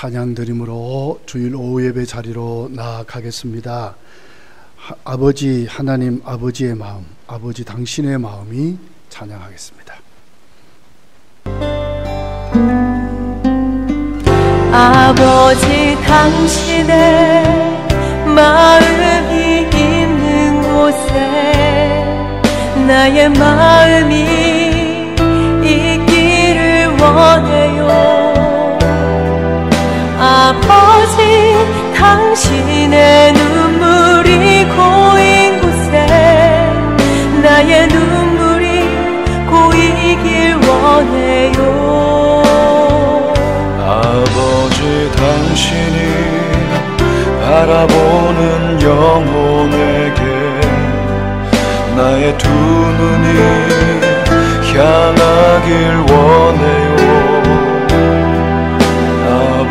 찬양 드림으로 주일 오후 예배 자리로 나아가겠습니다. 아버지 하나님, 아버지의 마음, 아버지 당신의 마음이 찬양하겠습니다. 아버지 당신의 마음이 있는 곳에 나의 마음이 있기를 원해요. 아버지 당신의 눈물이 고인 곳에 나의 눈물이 고이길 원해요. 아버지 당신이 바라보는 영혼에게 나의 두 눈이 향하길 원해요.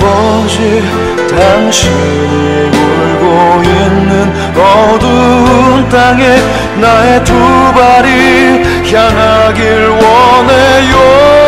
아버지 당신이 울고 있는 어두운 땅에 나의 두 발이 향하길 원해요.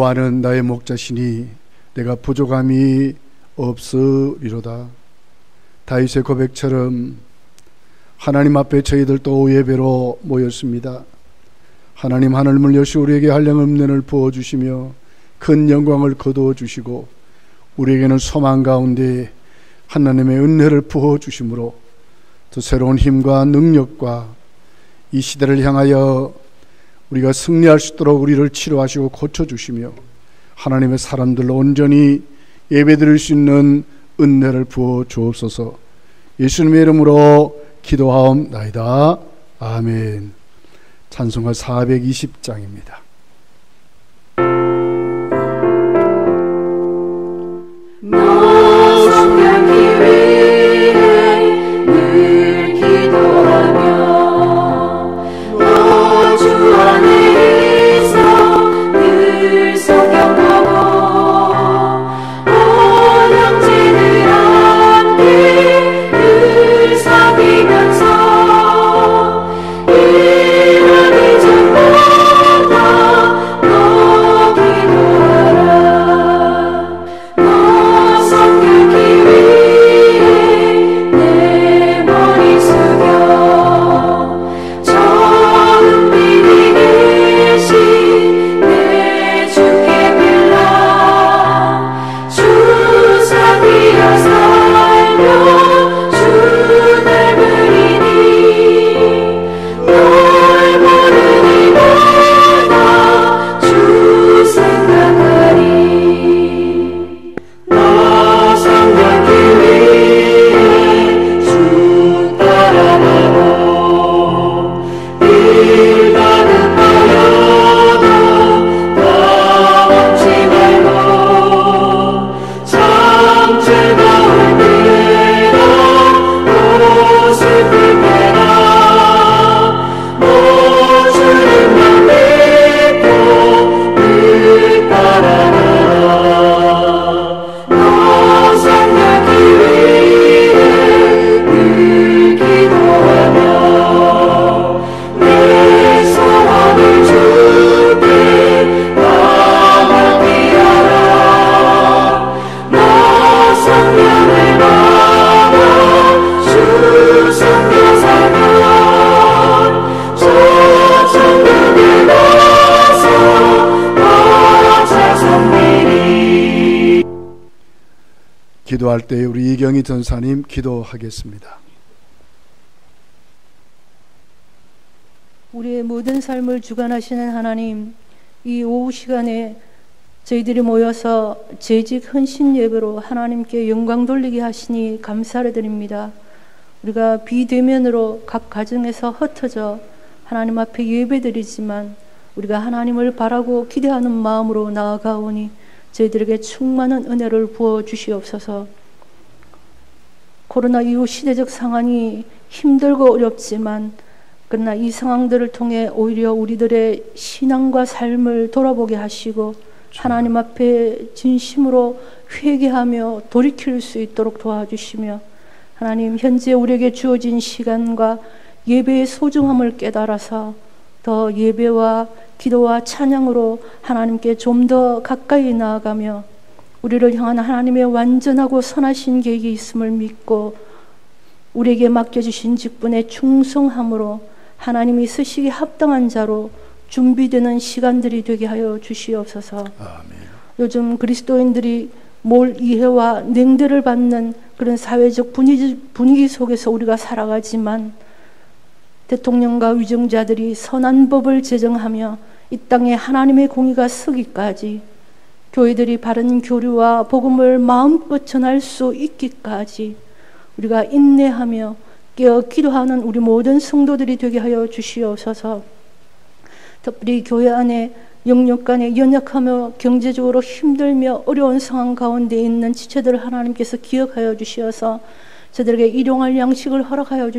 여호와는 나의 목자시니 내가 부족함이 없으리로다. 다윗의 고백처럼 하나님 앞에 저희들도 예배로 모였습니다. 하나님 하늘을 여시 우리에게 한량없는 은혜를 부어주시며 큰 영광을 거두어주시고 우리에게는 소망 가운데 하나님의 은혜를 부어주심으로 또 새로운 힘과 능력과 이 시대를 향하여 우리가 승리할 수 있도록 우리를 치료하시고 고쳐주시며 하나님의 사람들로 온전히 예배드릴 수 있는 은혜를 부어 주옵소서. 예수님의 이름으로 기도하옵나이다. 아멘. 찬송가 420장입니다. 이름이 전보다 기도할 때 우리 이경희 전사님 기도하겠습니다. 우리의 모든 삶을 주관하시는 하나님, 이 오후 시간에 저희들이 모여서 재직 헌신 예배로 하나님께 영광 돌리게 하시니 감사를 드립니다. 우리가 비대면으로 각 가정에서 흩어져 하나님 앞에 예배드리지만 우리가 하나님을 바라고 기대하는 마음으로 나아가오니 저희들에게 충만한 은혜를 부어 주시옵소서. 코로나 이후 시대적 상황이 힘들고 어렵지만 그러나 이 상황들을 통해 오히려 우리들의 신앙과 삶을 돌아보게 하시고 하나님 앞에 진심으로 회개하며 돌이킬 수 있도록 도와주시며, 하나님 현재 우리에게 주어진 시간과 예배의 소중함을 깨달아서 더 예배와 기도와 찬양으로 하나님께 좀 더 가까이 나아가며 우리를 향한 하나님의 완전하고 선하신 계획이 있음을 믿고 우리에게 맡겨주신 직분에 충성함으로 하나님이 쓰시기에 합당한 자로 준비되는 시간들이 되게 하여 주시옵소서. 아멘. 요즘 그리스도인들이 몰이해와 냉대를 받는 그런 사회적 분위기 속에서 우리가 살아가지만 대통령과 위정자들이 선한 법을 제정하며 이 땅에 하나님의 공의가 서기까지, 교회들이 바른 교류와 복음을 마음껏 전할 수 있기까지 우리가 인내하며 깨어 기도하는 우리 모든 성도들이 되게 하여 주시옵소서. 특별히 교회 안에 영역 간에 연약하며 경제적으로 힘들며 어려운 상황 가운데 있는 지체들을 하나님께서 기억하여 주시어서 저들에게 일용할 양식을 허락하여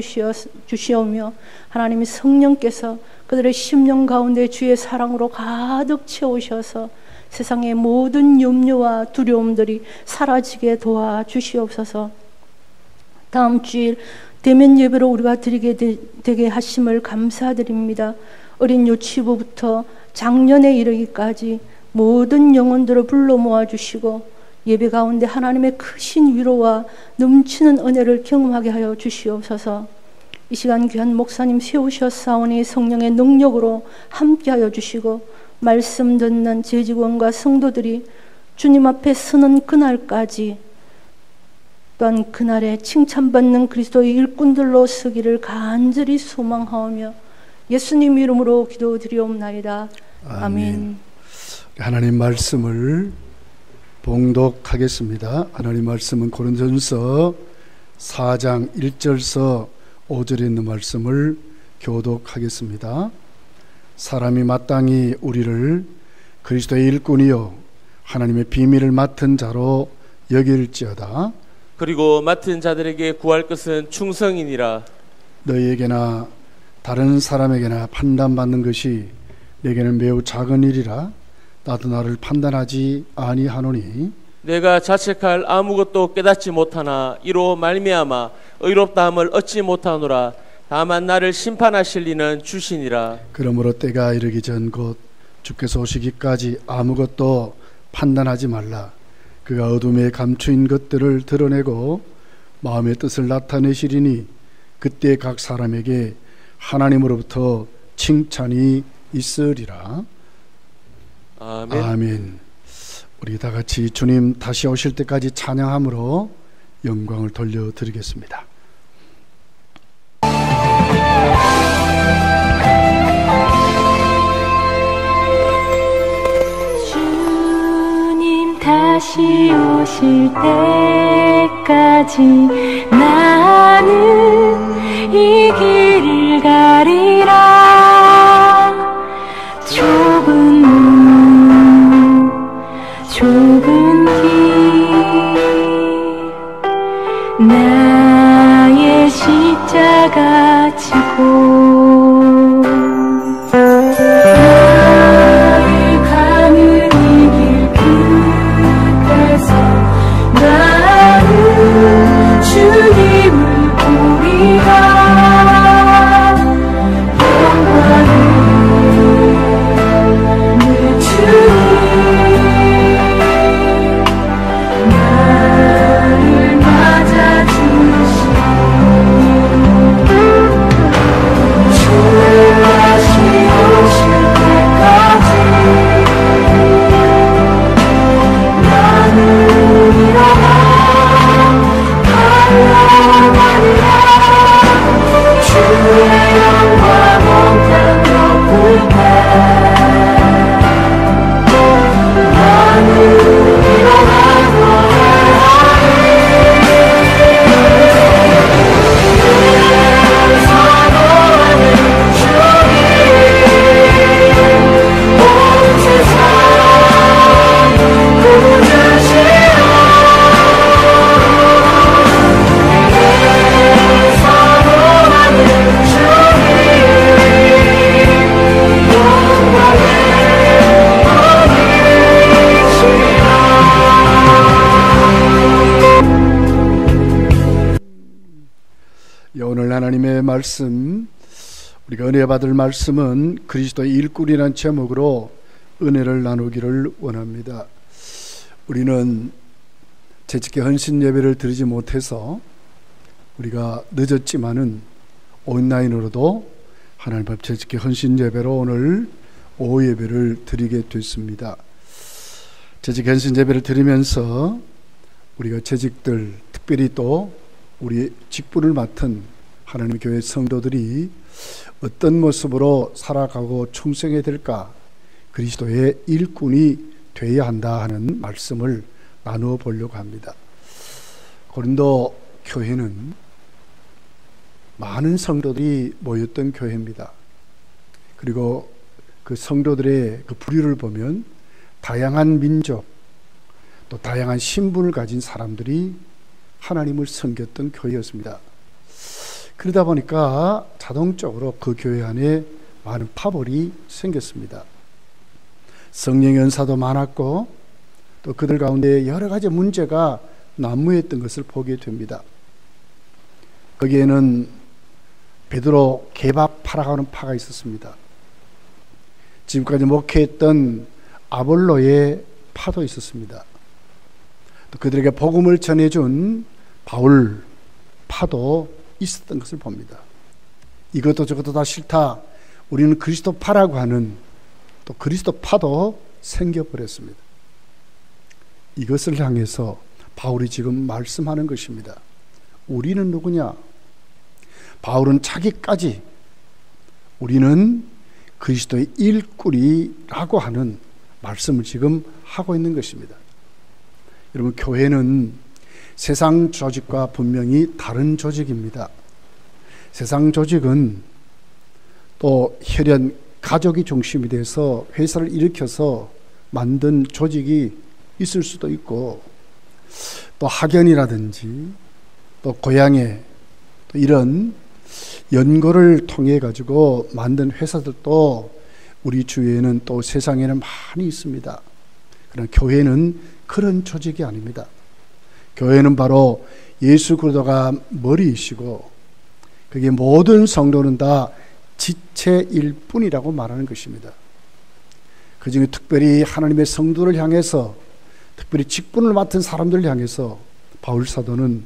주시오며, 하나님의 성령께서 그들의 심령 가운데 주의 사랑으로 가득 채우셔서 세상의 모든 염려와 두려움들이 사라지게 도와주시옵소서. 다음 주일 대면 예배로 우리가 드리게 되게 하심을 감사드립니다. 어린 유치부부터 장년에 이르기까지 모든 영혼들을 불러 모아주시고 예배 가운데 하나님의 크신 위로와 넘치는 은혜를 경험하게 하여 주시옵소서. 이 시간 귀한 목사님 세우셨사오니 성령의 능력으로 함께하여 주시고 말씀 듣는 재직원과 성도들이 주님 앞에 서는 그날까지, 또한 그날에 칭찬받는 그리스도의 일꾼들로 서기를 간절히 소망하오며 예수님 이름으로 기도드리옵나이다. 아멘. 하나님 말씀을 봉독하겠습니다. 하나님 말씀은 고린도전서 4장 1절서 5절에 있는 말씀을 교독하겠습니다. 사람이 마땅히 우리를 그리스도의 일꾼이요 하나님의 비밀을 맡은 자로 여길지어다. 그리고 맡은 자들에게 구할 것은 충성이니라. 너희에게나 다른 사람에게나 판단받는 것이 내게는 매우 작은 일이라 나도 나를 판단하지 아니하노니, 내가 자책할 아무것도 깨닫지 못하나 이로 말미암아 의롭다함을 얻지 못하노라. 다만 나를 심판하실 이는 주시니라. 그러므로 때가 이르기 전 곧 주께서 오시기까지 아무것도 판단하지 말라. 그가 어둠에 감추인 것들을 드러내고 마음의 뜻을 나타내시리니 그때 각 사람에게 하나님으로부터 칭찬이 있으리라. 아멘. 아멘. 우리 다 같이 주님 다시 오실 때까지 찬양함으로 영광을 돌려드리겠습니다. 주님 다시 오실 때까지 나는 이 길을 가리라. 좁은 길 나의 십자가 지고 나를 가는 이 길 끝에서 나는 주님을 보리라. 영광을 내 주님 나를 맞아주시오. 하나님의 말씀, 우리가 은혜 받을 말씀은 그리스도의 일꾼이라는 제목으로 은혜를 나누기를 원합니다. 우리는 재직계 헌신 예배를 드리지 못해서 우리가 늦었지만은 온라인으로도 하나님 앞 재직계 헌신 예배로 오늘 오후 예배를 드리게 됐습니다. 재직 헌신 예배를 드리면서 우리가 재직들, 특별히 또 우리 직분을 맡은 하나님의 교회 성도들이 어떤 모습으로 살아가고 충성해야 될까, 그리스도의 일꾼이 되어야 한다 하는 말씀을 나누어 보려고 합니다. 고린도 교회는 많은 성도들이 모였던 교회입니다. 그리고 그 성도들의 그 부류를 보면 다양한 민족, 또 다양한 신분을 가진 사람들이 하나님을 섬겼던 교회였습니다. 그러다 보니까 자동적으로 그 교회 안에 많은 파벌이 생겼습니다. 성령 연사도 많았고 또 그들 가운데 여러 가지 문제가 난무했던 것을 보게 됩니다. 거기에는 베드로 개바파라고 파가 있었습니다. 지금까지 목회했던 아볼로의 파도 있었습니다. 또 그들에게 복음을 전해준 바울 파도 있었던 것을 봅니다. 이것도 저것도 다 싫다, 우리는 그리스도 파라고 하는 또 그리스도 파도 생겨버렸습니다. 이것을 향해서 바울이 지금 말씀하는 것입니다. 우리는 누구냐? 바울은 자기까지 우리는 그리스도의 일꾼이라고 하는 말씀을 지금 하고 있는 것입니다. 여러분, 교회는 세상 조직과 분명히 다른 조직입니다. 세상 조직은 또 혈연 가족이 중심이 돼서 회사를 일으켜서 만든 조직이 있을 수도 있고, 또 학연이라든지 또 고향에 또 이런 연고를 통해 가지고 만든 회사들도 우리 주위에는 또 세상에는 많이 있습니다. 그러나 교회는 그런 조직이 아닙니다. 교회는 바로 예수 그리스도가 머리이시고 그게 모든 성도는 다 지체일 뿐이라고 말하는 것입니다. 그 중에 특별히 하나님의 성도를 향해서, 특별히 직분을 맡은 사람들을 향해서 바울 사도는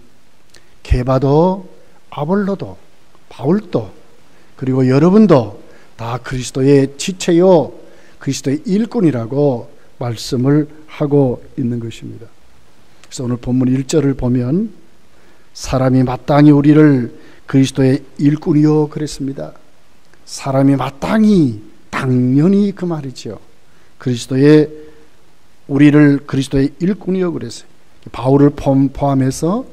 게바도 아볼로도 바울도 그리고 여러분도 다 그리스도의 지체요 그리스도의 일꾼이라고 말씀을 하고 있는 것입니다. 그래서 오늘 본문 1절을 보면 사람이 마땅히 우리를 그리스도의 일꾼이요 그랬습니다. 사람이 마땅히, 당연히 그 말이죠. 우리를 그리스도의 일꾼이요 그랬어요. 바울을 포함해서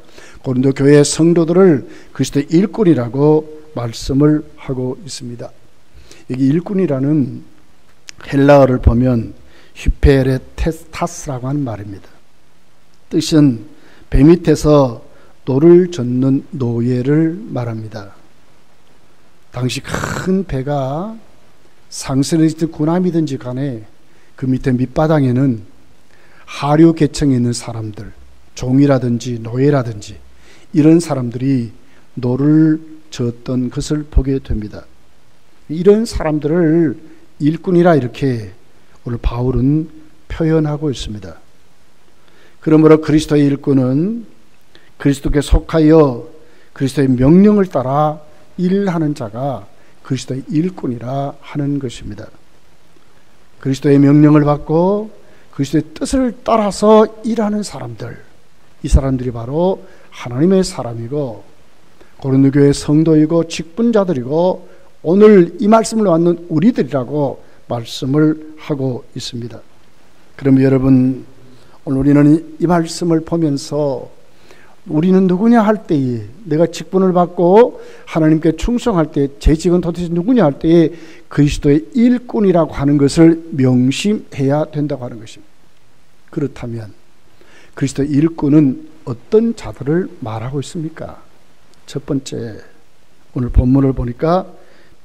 고린도 교회 성도들을 그리스도의 일꾼이라고 말씀을 하고 있습니다. 여기 일꾼이라는 헬라어를 보면 휴페레타스라고 하는 말입니다. 뜻은 배 밑에서 노를 젓는 노예를 말합니다. 당시 큰 배가 상선이든 군함이든지 간에 그 밑에 밑바닥에는 하류 계층에 있는 사람들, 종이라든지 노예라든지 이런 사람들이 노를 젓던 것을 보게 됩니다. 이런 사람들을 일꾼이라 이렇게 오늘 바울은 표현하고 있습니다. 그러므로 그리스도의 일꾼은 그리스도께 속하여 그리스도의 명령을 따라 일하는 자가 그리스도의 일꾼이라 하는 것입니다. 그리스도의 명령을 받고 그리스도의 뜻을 따라서 일하는 사람들, 이 사람들이 바로 하나님의 사람이고 고린도 교회 성도이고 직분자들이고 오늘 이 말씀을 받는 우리들이라고 말씀을 하고 있습니다. 그럼 여러분, 오늘 우리는 이 말씀을 보면서 우리는 누구냐 할 때에, 내가 직분을 받고 하나님께 충성할 때 재직은 도대체 누구냐 할 때에 그리스도의 일꾼이라고 하는 것을 명심해야 된다고 하는 것입니다. 그렇다면 그리스도의 일꾼은 어떤 자들을 말하고 있습니까? 첫 번째, 오늘 본문을 보니까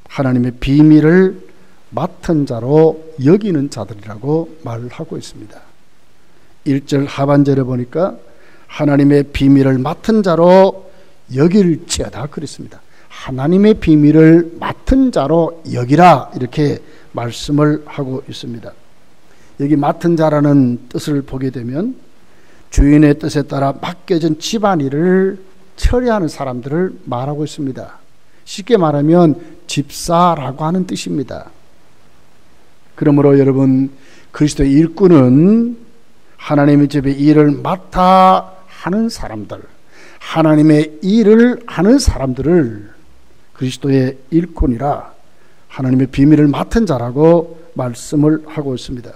하나님의 비밀을 맡은 자로 여기는 자들이라고 말하고 있습니다. 1절 하반절에 보니까 하나님의 비밀을 맡은 자로 여길지어다 그랬습니다. 하나님의 비밀을 맡은 자로 여기라, 이렇게 말씀을 하고 있습니다. 여기 맡은 자라는 뜻을 보게 되면 주인의 뜻에 따라 맡겨진 집안일을 처리하는 사람들을 말하고 있습니다. 쉽게 말하면 집사라고 하는 뜻입니다. 그러므로 여러분, 그리스도의 일꾼은 하나님의 집의 일을 맡아 하는 사람들, 하나님의 일을 하는 사람들을 그리스도의 일꾼이라, 하나님의 비밀을 맡은 자라고 말씀을 하고 있습니다.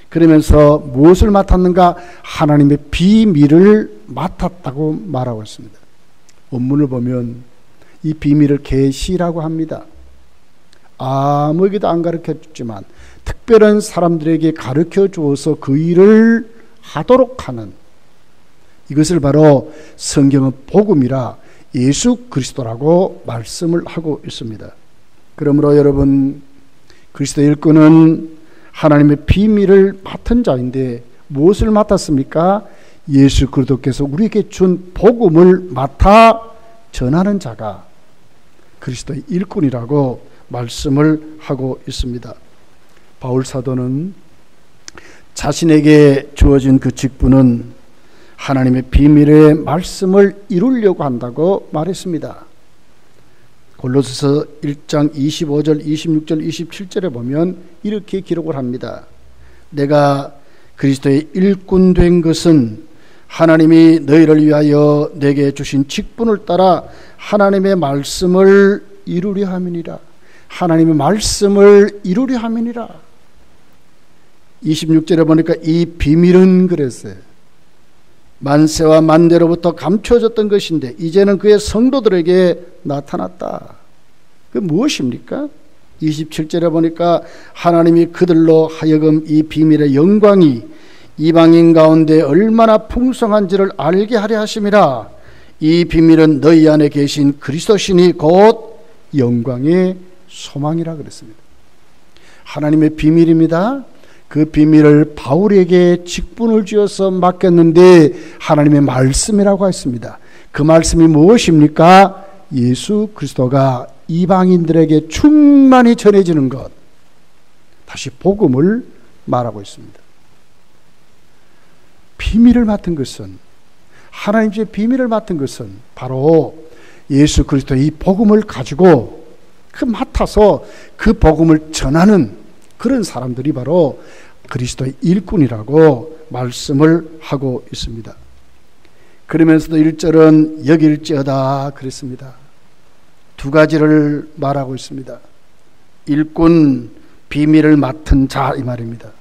그러면서 무엇을 맡았는가? 하나님의 비밀을 맡았다고 말하고 있습니다. 원문을 보면 이 비밀을 계시라고 합니다. 아무에게도 안 가르쳐 줬지만 특별한 사람들에게 가르쳐 주어서 그 일을 하도록 하는, 이것을 바로 성경은 복음이라 예수 그리스도라고 말씀을 하고 있습니다. 그러므로 여러분, 그리스도의 일꾼은 하나님의 비밀을 맡은 자인데 무엇을 맡았습니까? 예수 그리스도께서 우리에게 준 복음을 맡아 전하는 자가 그리스도의 일꾼이라고 말씀을 하고 있습니다. 바울 사도는 자신에게 주어진 그 직분은 하나님의 비밀의 말씀을 이루려고 한다고 말했습니다. 골로새서 1장 25절, 26절, 27절에 보면 이렇게 기록을 합니다. 내가 그리스도의 일꾼 된 것은 하나님이 너희를 위하여 내게 주신 직분을 따라 하나님의 말씀을 이루려 함이니라. 하나님의 말씀을 이루려 함이니라. 26절에 보니까 이 비밀은 그랬어요. 만세와 만대로부터 감춰졌던 것인데 이제는 그의 성도들에게 나타났다. 그 무엇입니까? 27절에 보니까 하나님이 그들로 하여금 이 비밀의 영광이 이방인 가운데 얼마나 풍성한지를 알게 하려 하심이라. 이 비밀은 너희 안에 계신 그리스도시니 곧 영광의 소망이라 그랬습니다. 하나님의 비밀입니다. 그 비밀을 바울에게 직분을 지어서 맡겼는데 하나님의 말씀이라고 했습니다. 그 말씀이 무엇입니까? 예수 그리스도가 이방인들에게 충만히 전해지는 것, 다시 복음을 말하고 있습니다. 비밀을 맡은 것은, 하나님의 비밀을 맡은 것은 바로 예수 그리스도의 이 복음을 가지고 맡아서 그 복음을 전하는 그런 사람들이 바로 그리스도의 일꾼이라고 말씀을 하고 있습니다. 그러면서도 1절은 여길지어다 그랬습니다. 두 가지를 말하고 있습니다. 일꾼, 비밀을 맡은 자, 이 말입니다.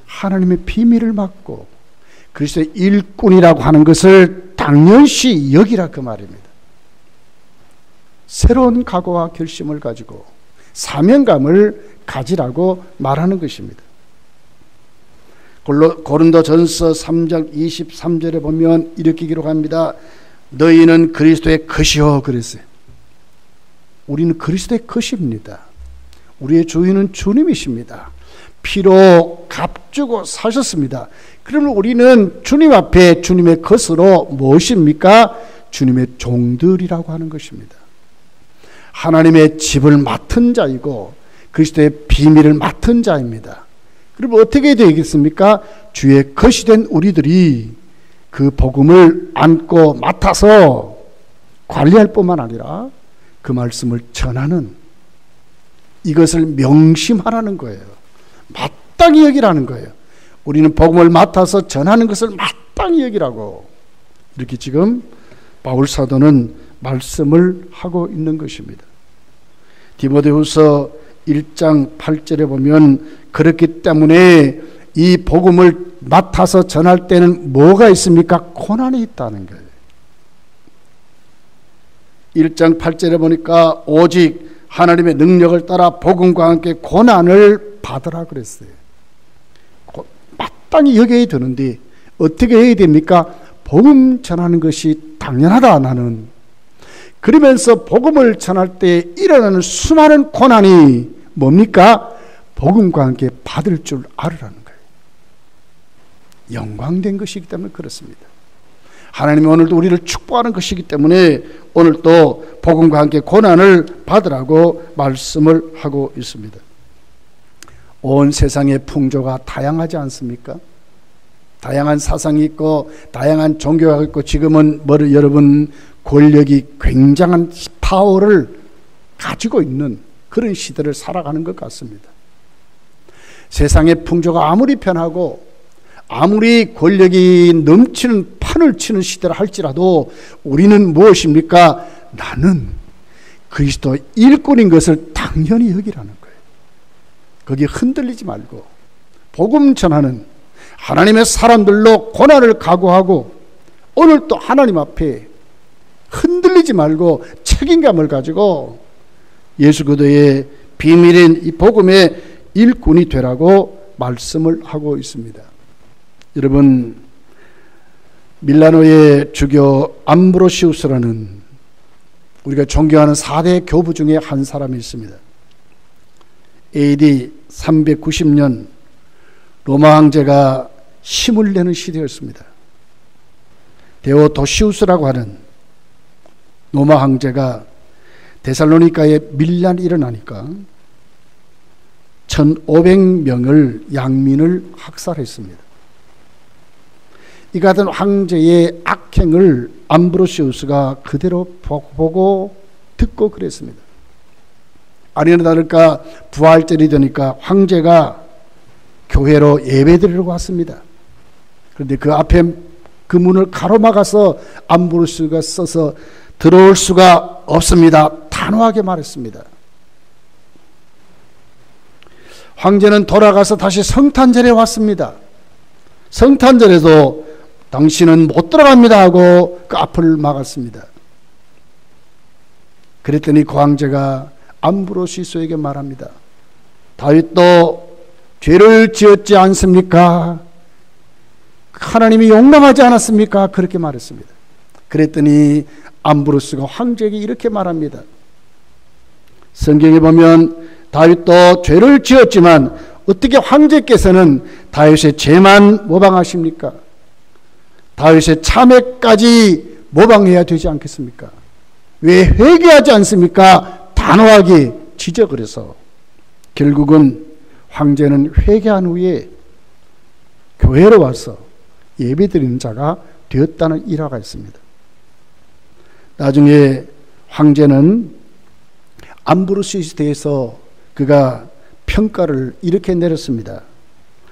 하나님의 비밀을 맡고 그리스도의 일꾼이라고 하는 것을 당연시 여기라, 그 말입니다. 새로운 각오와 결심을 가지고 사명감을 가지라고 말하는 것입니다. 고린도전서 3장 23절에 보면 이렇게 기록합니다. 너희는 그리스도의 것이요 그랬어요. 우리는 그리스도의 것입니다. 우리의 주인은 주님이십니다. 피로 값주고 사셨습니다. 그러면 우리는 주님 앞에 주님의 것으로 무엇입니까? 주님의 종들이라고 하는 것입니다. 하나님의 집을 맡은 자이고 그리스도의 비밀을 맡은 자입니다. 그러면 어떻게 되겠습니까? 주의 것이 된 우리들이 그 복음을 안고 맡아서 관리할 뿐만 아니라 그 말씀을 전하는, 이것을 명심하라는 거예요. 마땅히 여기라는 거예요. 우리는 복음을 맡아서 전하는 것을 마땅히 여기라고, 이렇게 지금 바울 사도는 말씀을 하고 있는 것입니다. 디모데후서 1장 8절에 보면 그렇기 때문에 이 복음을 맡아서 전할 때는 뭐가 있습니까? 고난이 있다는 거예요. 1장 8절에 보니까 오직 하나님의 능력을 따라 복음과 함께 고난을 받으라 그랬어요. 마땅히 여겨야 되는데 어떻게 해야 됩니까? 복음 전하는 것이 당연하다 나는. 그러면서 복음을 전할 때 일어나는 수많은 고난이 뭡니까? 복음과 함께 받을 줄 알으라는 거예요. 영광된 것이기 때문에 그렇습니다. 하나님이 오늘도 우리를 축복하는 것이기 때문에 오늘 또 복음과 함께 고난을 받으라고 말씀을 하고 있습니다. 온 세상의 풍조가 다양하지 않습니까? 다양한 사상이 있고 다양한 종교가 있고 지금은 여러분 권력이 굉장한 파워를 가지고 있는 그런 시대를 살아가는 것 같습니다. 세상의 풍조가 아무리 편하고 아무리 권력이 넘치는 판을 치는 시대를 할지라도 우리는 무엇입니까? 나는 그리스도 일꾼인 것을 당연히 여기라는 거예요. 거기에 흔들리지 말고 복음 전하는 하나님의 사람들로 고난을 각오하고 오늘 또 하나님 앞에 흔들리지 말고 책임감을 가지고 예수 그리스도의 비밀인 이 복음의 일꾼이 되라고 말씀을 하고 있습니다. 여러분, 밀라노의 주교 암브로시우스라는 우리가 존경하는 4대 교부 중에 한 사람이 있습니다. AD 390년 로마 황제가 힘을 내는 시대였습니다. 데오도시우스라고 하는 로마 황제가 데살로니가에 밀란이 일어나니까 1500명을 양민을 학살했습니다. 이 같은 황제의 악행을 암브로시우스가 그대로 보고 듣고 그랬습니다. 아니나 다를까 부활절이 되니까 황제가 교회로 예배드리려고 왔습니다. 그런데 그 앞에 그 문을 가로막아서 암브로시우스가 써서 들어올 수가 없습니다. 단호하게 말했습니다. 황제는 돌아가서 다시 성탄절에 왔습니다. 성탄절에도 당신은 못 들어갑니다 하고 그 앞을 막았습니다. 그랬더니 그 황제가 암브로시우스에게 말합니다. 다윗도 죄를 지었지 않습니까? 하나님이 용납하지 않았습니까? 그렇게 말했습니다. 그랬더니 암브로스가 황제에게 이렇게 말합니다. 성경에 보면 다윗도 죄를 지었지만 어떻게 황제께서는 다윗의 죄만 모방하십니까? 다윗의 참회까지 모방해야 되지 않겠습니까? 왜 회개하지 않습니까? 단호하게 지적을 해서 결국은 황제는 회개한 후에 교회로 와서 예배드리는 자가 되었다는 일화가 있습니다. 나중에 황제는 암브로시우스에 대해서 그가 평가를 이렇게 내렸습니다.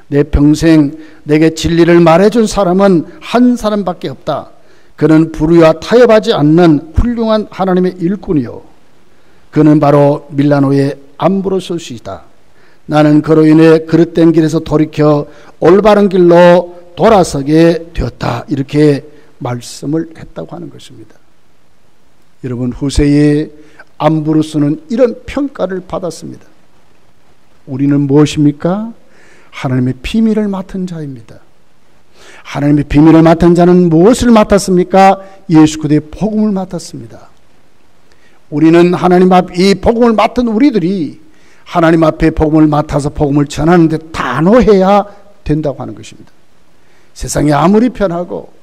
내 평생 내게 진리를 말해준 사람은 한 사람밖에 없다. 그는 불의와 타협하지 않는 훌륭한 하나님의 일꾼이요, 그는 바로 밀라노의 암브로시우스이다. 나는 그로 인해 그릇된 길에서 돌이켜 올바른 길로 돌아서게 되었다. 이렇게 말씀을 했다고 하는 것입니다. 여러분, 후세의 암브로스는 이런 평가를 받았습니다. 우리는 무엇입니까? 하나님의 비밀을 맡은 자입니다. 하나님의 비밀을 맡은 자는 무엇을 맡았습니까? 예수 그리스도의 복음을 맡았습니다. 우리는 하나님 앞 이 복음을 맡은 우리들이 하나님 앞에 복음을 맡아서 복음을 전하는데 단호해야 된다고 하는 것입니다. 세상이 아무리 편하고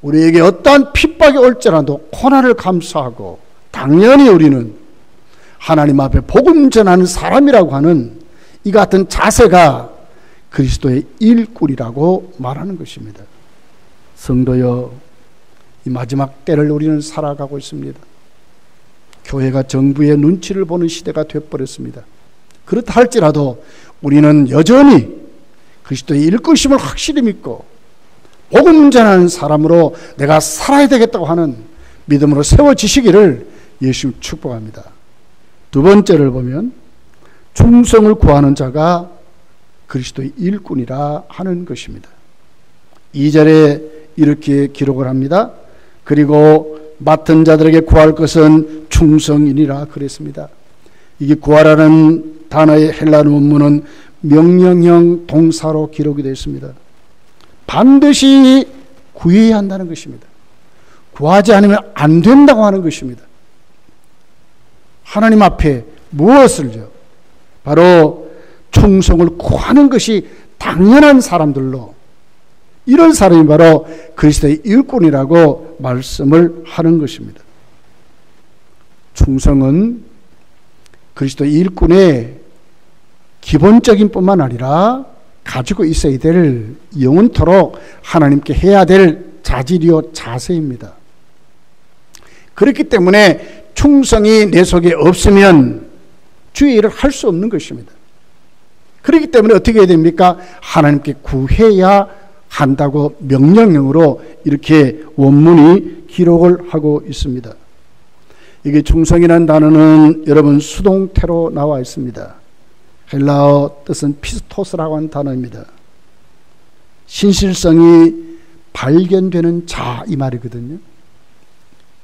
우리에게 어떠한 핍박이 올지라도 고난을 감수하고 당연히 우리는 하나님 앞에 복음 전하는 사람이라고 하는 이 같은 자세가 그리스도의 일꾼이라고 말하는 것입니다. 성도여, 이 마지막 때를 우리는 살아가고 있습니다. 교회가 정부의 눈치를 보는 시대가 되어버렸습니다. 그렇다 할지라도 우리는 여전히 그리스도의 일꾼심을 확실히 믿고 복음 전하는 사람으로 내가 살아야 되겠다고 하는 믿음으로 세워지시기를 예수 축복합니다. 두 번째를 보면 충성을 구하는 자가 그리스도의 일꾼이라 하는 것입니다. 2절에 이렇게 기록을 합니다. 그리고 맡은 자들에게 구할 것은 충성이니라 그랬습니다. 이게 구하라는 단어의 헬라어 원문은 명령형 동사로 기록이 되어 있습니다. 반드시 구해야 한다는 것입니다. 구하지 않으면 안 된다고 하는 것입니다. 하나님 앞에 무엇을요? 바로 충성을 구하는 것이 당연한 사람들로 이런 사람이 바로 그리스도의 일꾼이라고 말씀을 하는 것입니다. 충성은 그리스도의 일꾼의 기본적인 뿐만 아니라 가지고 있어야 될 영원토록 하나님께 해야 될 자질이요 자세입니다. 그렇기 때문에 충성이 내 속에 없으면 주의 일을 할 수 없는 것입니다. 그렇기 때문에 어떻게 해야 됩니까? 하나님께 구해야 한다고 명령형으로 이렇게 원문이 기록을 하고 있습니다. 이게 충성이라는 단어는 여러분 수동태로 나와 있습니다. 헬라어 뜻은 피스토스라고 하는 단어입니다. 신실성이 발견되는 자 이 말이거든요.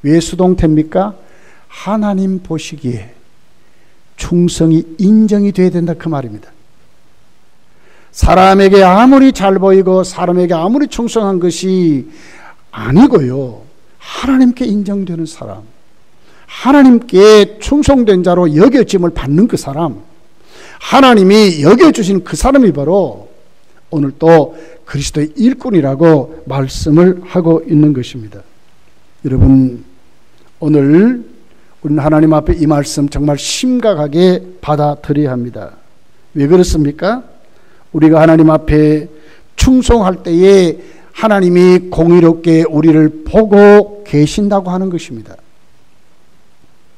왜 수동태입니까? 하나님 보시기에 충성이 인정이 돼야 된다 그 말입니다. 사람에게 아무리 잘 보이고 사람에게 아무리 충성한 것이 아니고요, 하나님께 인정되는 사람, 하나님께 충성된 자로 여겨짐을 받는 그 사람, 하나님이 여겨주신 그 사람이 바로 오늘 또 그리스도의 일꾼이라고 말씀을 하고 있는 것입니다. 여러분, 오늘 우리는 하나님 앞에 이 말씀 정말 심각하게 받아들여야 합니다. 왜 그렇습니까? 우리가 하나님 앞에 충성할 때에 하나님이 공의롭게 우리를 보고 계신다고 하는 것입니다.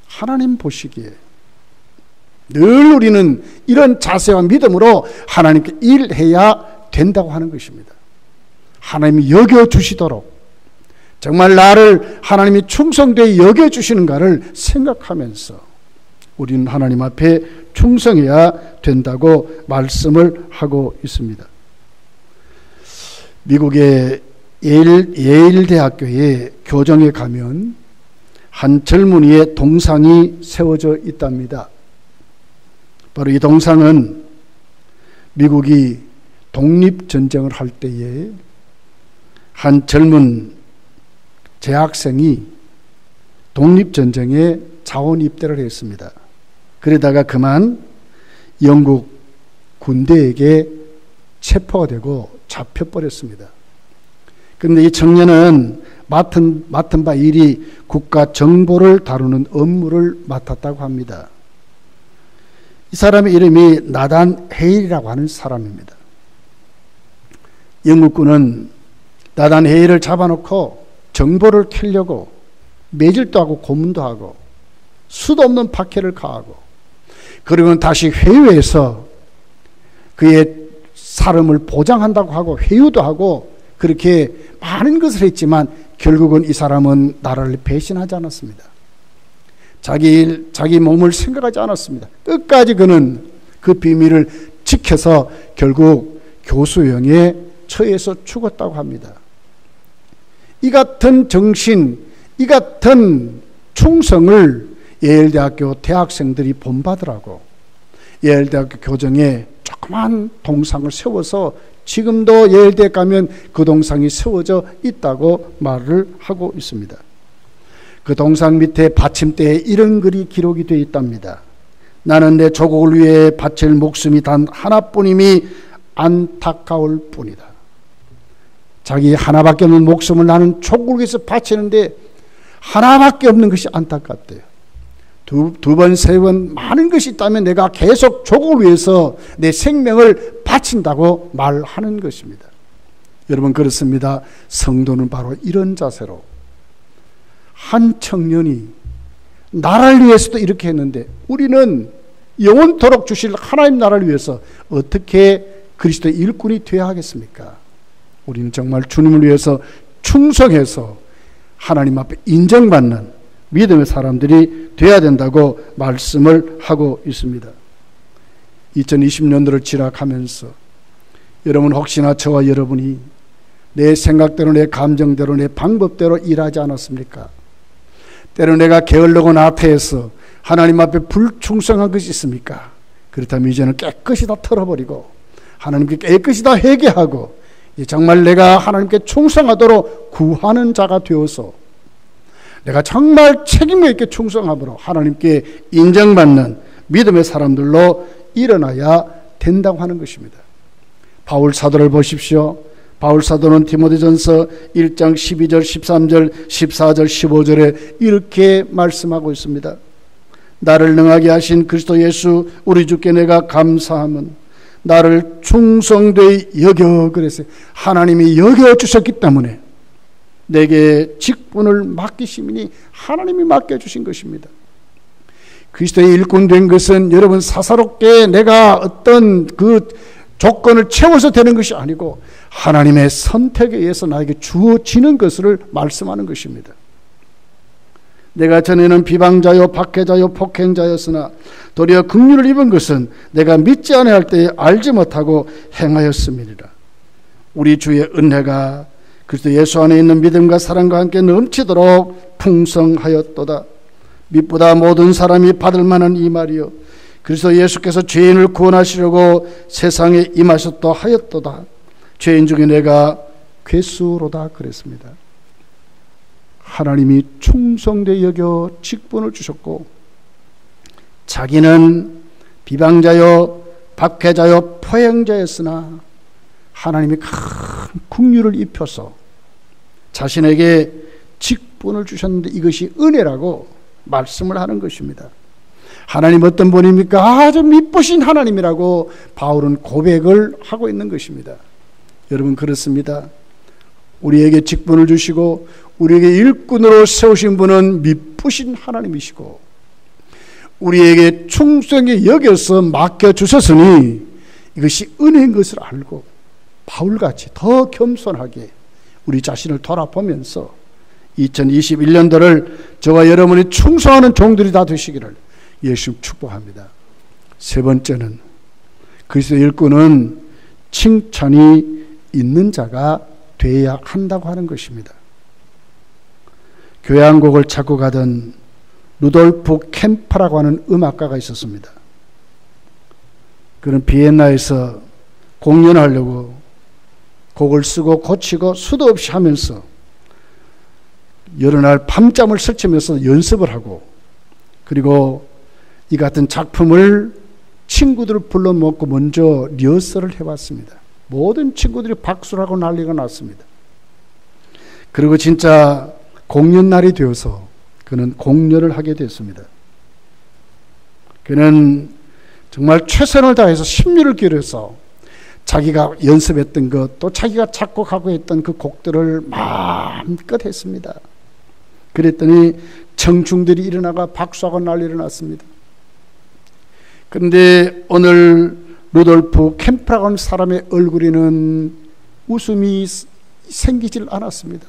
하나님 보시기에 늘 우리는 이런 자세와 믿음으로 하나님께 일해야 된다고 하는 것입니다. 하나님이 여겨주시도록 정말 나를 하나님이 충성되게 여겨주시는가를 생각하면서 우리는 하나님 앞에 충성해야 된다고 말씀을 하고 있습니다. 미국의 예일 대학교의 교정에 가면 한 젊은이의 동상이 세워져 있답니다. 바로 이 동상은 미국이 독립전쟁을 할 때에 한 젊은 재학생이 독립전쟁에 자원 입대를 했습니다. 그러다가 그만 영국 군대에게 체포가 되고 잡혀버렸습니다. 그런데 이 청년은 맡은 바 일이 국가 정보를 다루는 업무를 맡았다고 합니다. 이 사람의 이름이 나단 헤일이라고 하는 사람입니다. 영국군은 나단 헤일을 잡아놓고 정보를 캐려고 매질도 하고 고문도 하고 수도 없는 박해를 가하고 그리고는 다시 회유해서 그의 살음을 보장한다고 하고 회유도 하고 그렇게 많은 것을 했지만 결국은 이 사람은 나라를 배신하지 않았습니다. 자기 몸을 생각하지 않았습니다. 끝까지 그는 그 비밀을 지켜서 결국 교수형에 처해서 죽었다고 합니다. 이 같은 정신, 이 같은 충성을 예일대학교 대학생들이 본받으라고 예일대학교 교정에 조그만 동상을 세워서 지금도 예일대에 가면 그 동상이 세워져 있다고 말을 하고 있습니다. 그 동상 밑에 받침대에 이런 글이 기록이 되어 있답니다. 나는 내 조국을 위해 바칠 목숨이 단 하나뿐임이 안타까울 뿐이다. 자기 하나밖에 없는 목숨을 나는 조국을 위해서 바치는데 하나밖에 없는 것이 안타깝대요. 두 번, 세 번 많은 것이 있다면 내가 계속 조국을 위해서 내 생명을 바친다고 말하는 것입니다. 여러분, 그렇습니다. 성도는 바로 이런 자세로 한 청년이 나라를 위해서도 이렇게 했는데 우리는 영원토록 주실 하나님 나라를 위해서 어떻게 그리스도의 일꾼이 되어야 하겠습니까? 우리는 정말 주님을 위해서 충성해서 하나님 앞에 인정받는 믿음의 사람들이 되어야 된다고 말씀을 하고 있습니다. 2020년도를 지나가면서 여러분, 혹시나 저와 여러분이 내 생각대로 내 감정대로 내 방법대로 일하지 않았습니까? 때로 내가 게을르고 나태해서 하나님 앞에 불충성한 것이 있습니까? 그렇다면 이제는 깨끗이 다 털어버리고 하나님께 깨끗이 다 회개하고 정말 내가 하나님께 충성하도록 구하는 자가 되어서 내가 정말 책임감 있게 충성함으로 하나님께 인정받는 믿음의 사람들로 일어나야 된다고 하는 것입니다. 바울 사도를 보십시오. 바울 사도는 디모데전서 1장 12절, 13절, 14절, 15절에 이렇게 말씀하고 있습니다. 나를 능하게 하신 그리스도 예수 우리 주께 내가 감사함은 나를 충성되이 여겨, 그랬어요. 하나님이 여겨주셨기 때문에 내게 직분을 맡기심이니 하나님이 맡겨주신 것입니다. 그리스도의 일꾼 된 것은 여러분 사사롭게 내가 어떤 그 조건을 채워서 되는 것이 아니고 하나님의 선택에 의해서 나에게 주어지는 것을 말씀하는 것입니다. 내가 전에는 비방자요 박해자요 폭행자였으나 도리어 긍휼을 입은 것은 내가 믿지 아니할 때에 알지 못하고 행하였음이니라. 우리 주의 은혜가 그리스도 예수 안에 있는 믿음과 사랑과 함께 넘치도록 풍성하였도다. 믿보다 모든 사람이 받을 만한 이 말이요 그리스도 예수께서 죄인을 구원하시려고 세상에 임하셨다 하였도다. 죄인 중에 내가 괴수로다 그랬습니다. 하나님이 충성되이 여겨 직분을 주셨고 자기는 비방자요 박해자요 포행자였으나 하나님이 큰 긍휼을 입혀서 자신에게 직분을 주셨는데 이것이 은혜라고 말씀을 하는 것입니다. 하나님 어떤 분입니까? 아주 미쁘신 하나님이라고 바울은 고백을 하고 있는 것입니다. 여러분 그렇습니다. 우리에게 직분을 주시고 우리에게 일꾼으로 세우신 분은 미쁘신 하나님이시고 우리에게 충성히 여겨서 맡겨주셨으니 이것이 은혜인 것을 알고 바울같이 더 겸손하게 우리 자신을 돌아보면서 2021년도를 저와 여러분이 충성하는 종들이 다 되시기를 예수 축복합니다. 세 번째는 그리스도 일꾼은 칭찬이 있는 자가 되어야 한다고 하는 것입니다. 교회 한 곡을 작곡하던 루돌프 캠퍼라고 하는 음악가가 있었습니다. 그는 비엔나에서 공연하려고 곡을 쓰고 고치고 수도 없이 하면서 여러 날 밤잠을 설치면서 연습을 하고 그리고 이 같은 작품을 친구들을 불러 모으고 먼저 리허설을 해봤습니다. 모든 친구들이 박수를 하고 난리가 났습니다. 그리고 진짜 공연 날이 되어서 그는 공연을 하게 됐습니다. 그는 정말 최선을 다해서 심리를 기울여서 자기가 연습했던 것 또 자기가 작곡하고 했던 그 곡들을 마음껏 했습니다. 그랬더니 청중들이 일어나가 박수하고 난리가 났습니다. 그런데 오늘 루돌프 캠프라고 하는 사람의 얼굴에는 웃음이 생기질 않았습니다.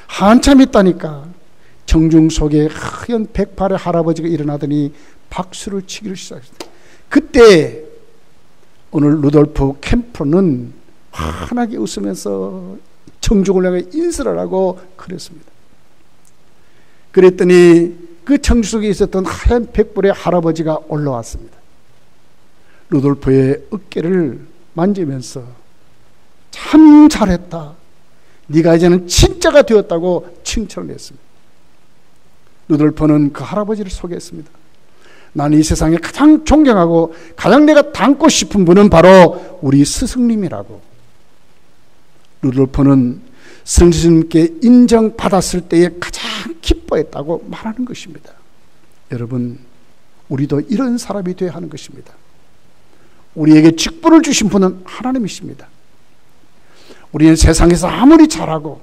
한참 있다니까 청중 속에 하얀 백발의 할아버지가 일어나더니 박수를 치기를 시작했습니다. 그때 오늘 루돌프 캠프는 환하게 웃으면서 청중을 향해 인사를 하고 그랬습니다. 그랬더니 그 청중 속에 있었던 하얀 백발의 할아버지가 올라왔습니다. 루돌프의 어깨를 만지면서 참 잘했다. 네가 이제는 진짜가 되었다고 칭찬을 했습니다. 루돌프는 그 할아버지를 소개했습니다. 나는 이 세상에 가장 존경하고 가장 내가 닮고 싶은 분은 바로 우리 스승님이라고. 루돌프는 스승님께 인정받았을 때에 가장 기뻐했다고 말하는 것입니다. 여러분, 우리도 이런 사람이 되어야 하는 것입니다. 우리에게 직분을 주신 분은 하나님이십니다. 우리는 세상에서 아무리 잘하고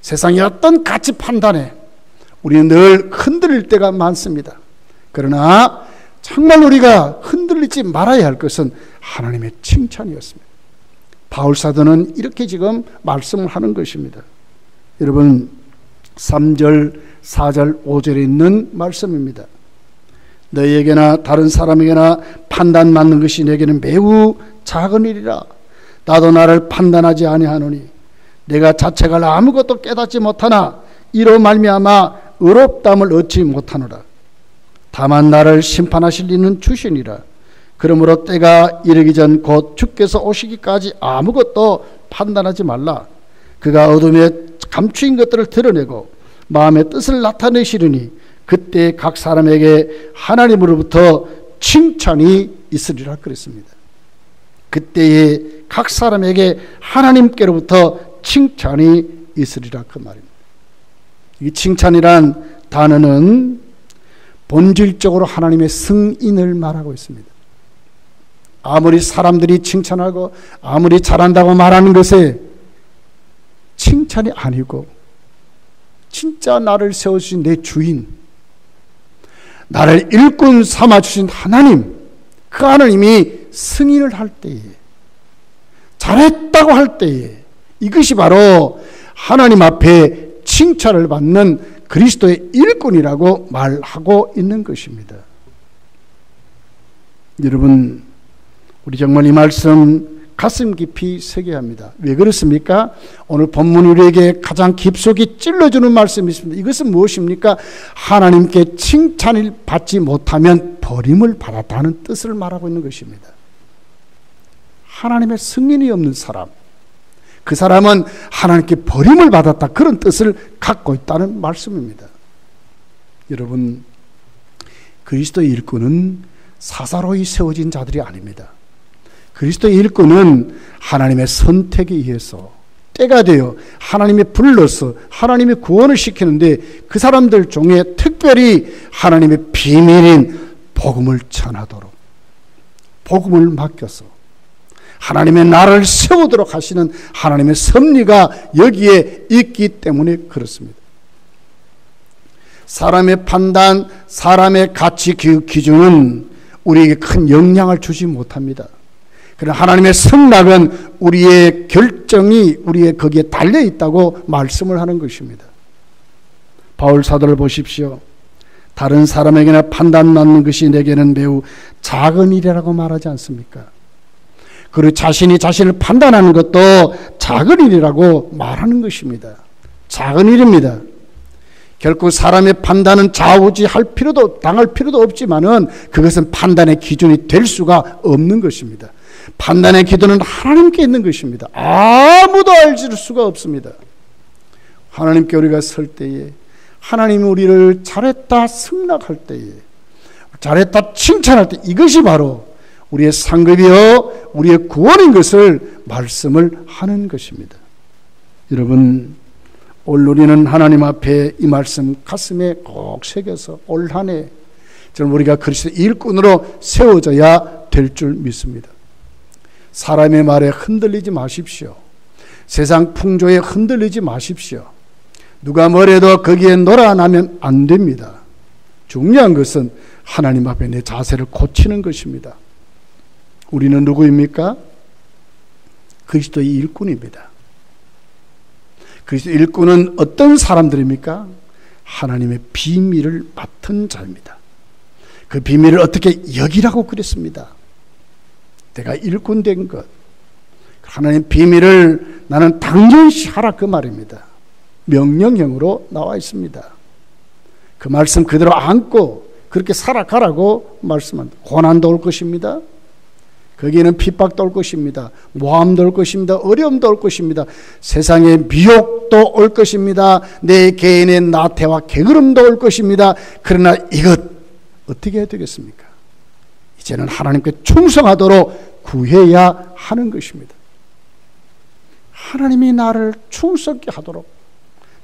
세상의 어떤 가치 판단에 우리는 늘 흔들릴 때가 많습니다. 그러나 정말 우리가 흔들리지 말아야 할 것은 하나님의 칭찬이었습니다. 바울 사도는 이렇게 지금 말씀을 하는 것입니다. 여러분 3절, 4절, 5절에 있는 말씀입니다. 너희에게나 다른 사람에게나 판단 맞는 것이 내게는 매우 작은 일이라. 나도 나를 판단하지 아니하노니 내가 자책할 아무것도 깨닫지 못하나 이로 말미암아 의롭다함을 얻지 못하노라. 다만 나를 심판하실 이는 주시니라. 그러므로 때가 이르기 전 곧 주께서 오시기까지 아무것도 판단하지 말라. 그가 어둠에 감추인 것들을 드러내고 마음의 뜻을 나타내시리니 그때 각 사람에게 하나님으로부터 칭찬이 있으리라 그랬습니다. 그때에 각 사람에게 하나님께로부터 칭찬이 있으리라 그 말입니다. 이 칭찬이란 단어는 본질적으로 하나님의 승인을 말하고 있습니다. 아무리 사람들이 칭찬하고 아무리 잘한다고 말하는 것에 칭찬이 아니고 진짜 나를 세워주신 내 주인, 나를 일꾼 삼아주신 하나님, 그 하나님이 승인을 할 때에, 잘했다고 할 때에, 이것이 바로 하나님 앞에 칭찬을 받는 그리스도의 일꾼이라고 말하고 있는 것입니다. 여러분, 우리 정말 이 말씀 가슴 깊이 새겨야 합니다. 왜 그렇습니까? 오늘 본문이 우리에게 가장 깊숙이 찔러주는 말씀이 있습니다. 이것은 무엇입니까? 하나님께 칭찬을 받지 못하면 버림을 받았다는 뜻을 말하고 있는 것입니다. 하나님의 승인이 없는 사람, 그 사람은 하나님께 버림을 받았다, 그런 뜻을 갖고 있다는 말씀입니다. 여러분, 그리스도의 일꾼은 사사로이 세워진 자들이 아닙니다. 그리스도의 일꾼은 하나님의 선택에 의해서 때가 되어 하나님이 불러서 하나님이 구원을 시키는데 그 사람들 중에 특별히 하나님의 비밀인 복음을 전하도록 복음을 맡겨서 하나님의 나라를 세우도록 하시는 하나님의 섭리가 여기에 있기 때문에 그렇습니다. 사람의 판단, 사람의 가치 기준은 우리에게 큰 영향을 주지 못합니다. 그러나 하나님의 성락은 우리의 결정이 우리의 거기에 달려 있다고 말씀을 하는 것입니다. 바울 사도를 보십시오. 다른 사람에게나 판단 맡는 것이 내게는 매우 작은 일이라고 말하지 않습니까? 그리고 자신이 자신을 판단하는 것도 작은 일이라고 말하는 것입니다. 작은 일입니다. 결코 사람의 판단은 좌우지할 필요도 당할 필요도 없지만은 그것은 판단의 기준이 될 수가 없는 것입니다. 판단의 기준은 하나님께 있는 것입니다. 아무도 알지 수가 없습니다. 하나님께 우리가 설 때에, 하나님이 우리를 잘했다 승낙할 때에, 잘했다 칭찬할 때, 이것이 바로 우리의 상급이요 우리의 구원인 것을 말씀을 하는 것입니다. 여러분, 오늘 우리는 하나님 앞에 이 말씀 가슴에 꼭 새겨서 올 한 해 저는 우리가 그리스도 일꾼으로 세워져야 될 줄 믿습니다. 사람의 말에 흔들리지 마십시오. 세상 풍조에 흔들리지 마십시오. 누가 뭐래도 거기에 놀아나면 안 됩니다. 중요한 것은 하나님 앞에 내 자세를 고치는 것입니다. 우리는 누구입니까? 그리스도의 일꾼입니다. 그리스도 일꾼은 어떤 사람들입니까? 하나님의 비밀을 맡은 자입니다. 그 비밀을 어떻게 여기라고 그랬습니다. 내가 일꾼 된 것, 하나님의 비밀을 나는 당연시 하라, 그 말입니다. 명령형으로 나와 있습니다. 그 말씀 그대로 안고 그렇게 살아가라고 말씀합니다. 고난도 올 것입니다. 거기에는 핍박도 올 것입니다. 모함도 올 것입니다. 어려움도 올 것입니다. 세상의 미혹도 올 것입니다. 내 개인의 나태와 게으름도 올 것입니다. 그러나 이것 어떻게 해야 되겠습니까? 이제는 하나님께 충성하도록 구해야 하는 것입니다. 하나님이 나를 충성케 하도록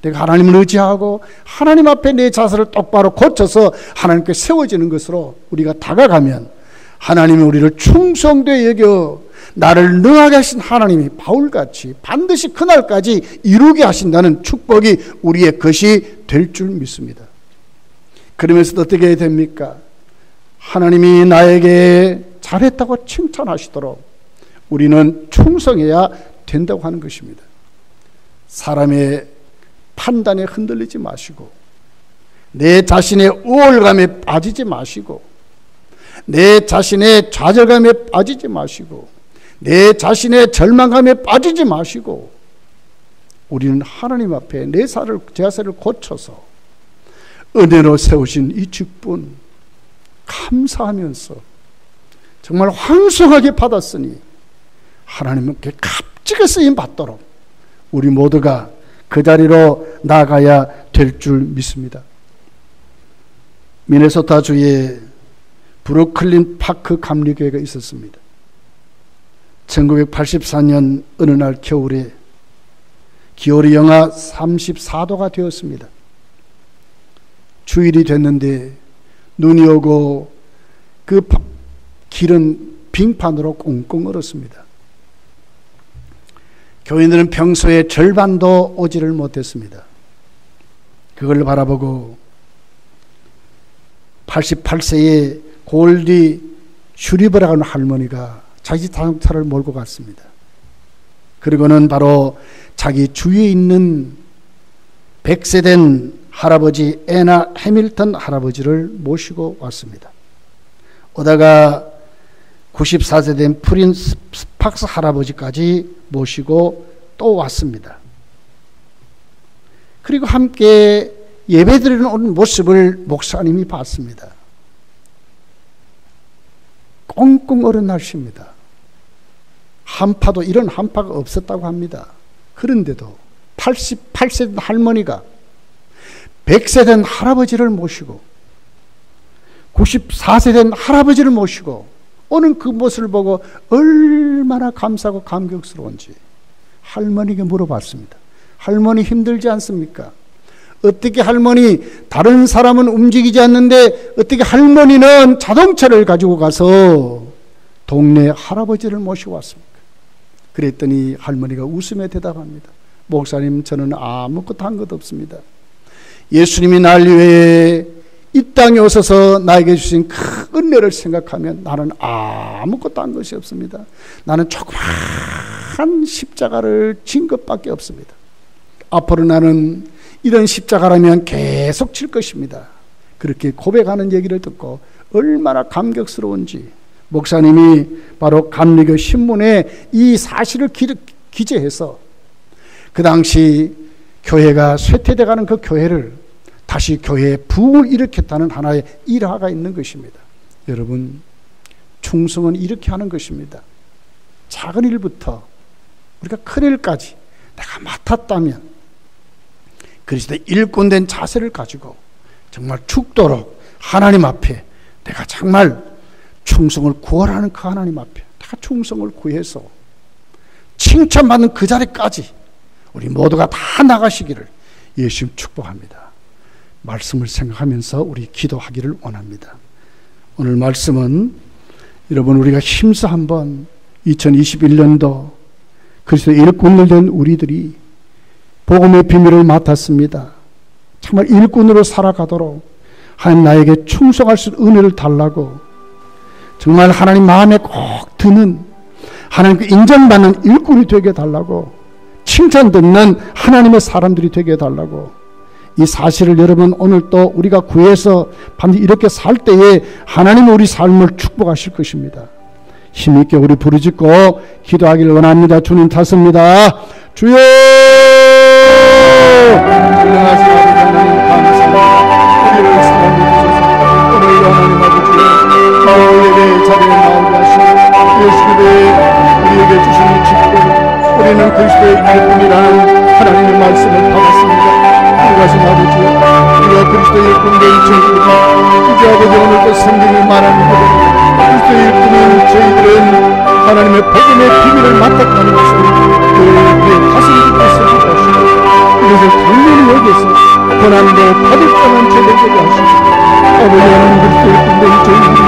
내가 하나님을 의지하고 하나님 앞에 내 자세를 똑바로 고쳐서 하나님께 세워지는 것으로 우리가 다가가면 하나님이 우리를 충성되게 여겨 나를 능하게 하신 하나님이 바울같이 반드시 그날까지 이루게 하신다는 축복이 우리의 것이 될 줄 믿습니다. 그러면서 어떻게 해야 됩니까? 하나님이 나에게 잘했다고 칭찬하시도록 우리는 충성해야 된다고 하는 것입니다. 사람의 판단에 흔들리지 마시고 내 자신의 우월감에 빠지지 마시고 내 자신의 좌절감에 빠지지 마시고 내 자신의 절망감에 빠지지 마시고 우리는 하나님 앞에 내 자세를 고쳐서 은혜로 세우신 이 직분 감사하면서 정말 황송하게 받았으니 하나님께 값지게 쓰임 받도록 우리 모두가 그 자리로 나가야 될 줄 믿습니다. 미네소타주에 브루클린 파크 감리교회가 있었습니다. 1984년 어느 날 겨울에 기온이 영하 34도가 되었습니다. 주일이 됐는데 눈이 오고 그 길은 빙판으로 꽁꽁 얼었습니다. 교인들은 평소에 절반도 오지를 못했습니다. 그걸 바라보고 88세의 골디 슈리버라고 하는 할머니가 자기 자동차를 몰고 갔습니다. 그리고는 바로 자기 주위에 있는 100세 된 할아버지 애나 해밀턴 할아버지를 모시고 왔습니다. 오다가 94세 된 프린스 스팍스 할아버지까지 모시고 또 왔습니다. 그리고 함께 예배드리는 모습을 목사님이 봤습니다. 꽁꽁 얼은 날씨입니다. 한파도 이런 한파가 없었다고 합니다. 그런데도 88세 된 할머니가 100세 된 할아버지를 모시고 94세 된 할아버지를 모시고 오는 그 모습을 보고 얼마나 감사하고 감격스러운지 할머니에게 물어봤습니다. 할머니 힘들지 않습니까? 어떻게 할머니, 다른 사람은 움직이지 않는데 어떻게 할머니는 자동차를 가지고 가서 동네 할아버지를 모시고 왔습니까? 그랬더니 할머니가 웃으며 대답합니다. 목사님, 저는 아무것도 한 것 없습니다. 예수님이 날 위해 이 땅에 오셔서 나에게 주신 큰 은혜를 생각하면 나는 아무것도 한 것이 없습니다. 나는 조그마한 십자가를 진 것밖에 없습니다. 앞으로 나는 이런 십자가라면 계속 칠 것입니다. 그렇게 고백하는 얘기를 듣고 얼마나 감격스러운지 목사님이 바로 감리교 신문에 이 사실을 기재해서 그 당시 교회가 쇠퇴돼가는 그 교회를 다시 교회에 부흥을 일으켰다는 하나의 일화가 있는 것입니다. 여러분, 충성은 이렇게 하는 것입니다. 작은 일부터 우리가 큰 일까지 내가 맡았다면 그리스도의 일꾼된 자세를 가지고 정말 죽도록 하나님 앞에 내가 정말 충성을 구하라는 그 하나님 앞에 내가 충성을 구해서 칭찬받는 그 자리까지 우리 모두가 다 나가시기를 예수님 축복합니다. 말씀을 생각하면서 우리 기도하기를 원합니다. 오늘 말씀은 여러분 우리가 힘써 한번 2021년도 그리스도의 일꾼을 된 우리들이 복음의 비밀을 맡았습니다. 정말 일꾼으로 살아가도록 하나님 나에게 충성할 수 있는 은혜를 달라고 정말 하나님 마음에 꼭 드는 하나님께 인정받는 일꾼이 되게 해달라고 칭찬 듣는 하나님의 사람들이 되게 해달라고 이 사실을 여러분 오늘 또 우리가 구해서 반드시 이렇게 살 때에 하나님은 우리 삶을 축복하실 것입니다. 힘있게 우리 부르짖고 기도하기를 원합니다. 주님 탓습니다. 주여! 전능하신 아버지 하나님 감사합니다. 우리를 사랑해 주셔서 오늘 하나님 아버지 예배 자리에 나오게 하시고 예수님의 우리에게 주신 이 직분 우리는 그리스도의 일꾼이라는 하나님의 말씀을 받았습니다. 하신 아버지, 우리가 그리스도의 일꾼된 저희들이 이제 아버지 오늘도 성경을 말하는 거로 그리스도의 일꾼인 저희들은 하나님의 복음의 비밀을 맡았다는 것을 우리의 가슴 깊게 생각하시고 이것을 당연히 여기서 고난도 받을 뻔한 저희들 되게 하시고 아버지 하나님 그리스도의 일꾼된 저희들이